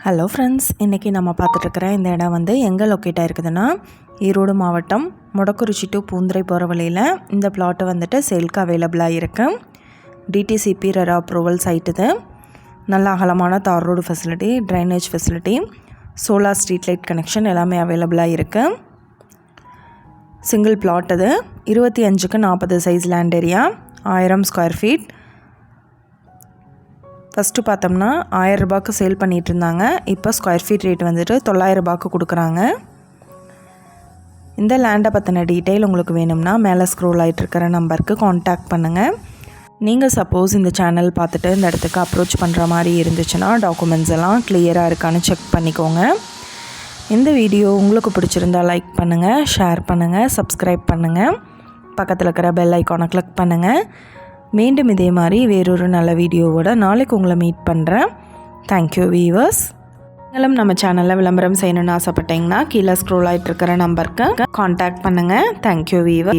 Hello friends, இன்றைக்கி நம்ம பார்த்துட்ருக்கிற இந்த இடம் வந்து எங்கே லொக்கேட் ஆகிருக்குதுன்னா ஈரோடு மாவட்டம் மொடக்குறிச்சி டு பூந்துரை போகிற வழியில் இந்த பிளாட்டு வந்துட்டு சேல்க்கு அவைலபிளாக இருக்குது. டிடிசிபி ரெரா அப்ரூவல் சைட் இது. நல்ல அகலமான tar road facility, drainage facility, solar street light connection எல்லாமே அவைலபிளாக இருக்குது. சிங்கிள் பிளாட் இது. 25க்கு 40 size land area, 1000 square feet. First பார்த்தோம்னா 1000 ரூபாய்க்கு சேல் பண்ணிகிட்டு இருந்தாங்க. இப்போ ஸ்கொயர் ஃபீட் ரேட் வந்துட்டு 900 ரூபாய்க்கு கொடுக்குறாங்க. இந்த லேண்டை பற்றின டீட்டெயில் உங்களுக்கு வேணும்னா மேலே ஸ்க்ரோல் ஆகிட்டு இருக்கிற நம்பருக்கு காண்டாக்ட் பண்ணுங்கள். நீங்கள் சப்போஸ் இந்த சேனல் பார்த்துட்டு இந்த இடத்துக்கு அப்ரோச் பண்ணுற மாதிரி இருந்துச்சுன்னா டாக்குமெண்ட்ஸ் எல்லாம் கிளியராக இருக்கான்னு செக் பண்ணிக்கோங்க. இந்த வீடியோ உங்களுக்கு பிடிச்சிருந்தால் லைக் பண்ணுங்கள், ஷேர் பண்ணுங்கள், சப்ஸ்கிரைப் பண்ணுங்கள். பக்கத்தில் இருக்கிற பெல் ஐக்கானை கிளிக் பண்ணுங்கள். மீண்டும் இதே மாதிரி வேறொரு நல்ல வீடியோவோட நாளைக்கு உங்களை மீட் பண்ணுறேன். Thank you viewers. நீங்களும் நம்ம சேனலில் விளம்பரம் செய்யணும்னு ஆசைப்பட்டீங்கன்னா கீழே ஸ்க்ரோல் ஆகிட்டு இருக்கிற நம்பருக்கு காண்டாக்ட் பண்ணுங்கள். Thank you viewers.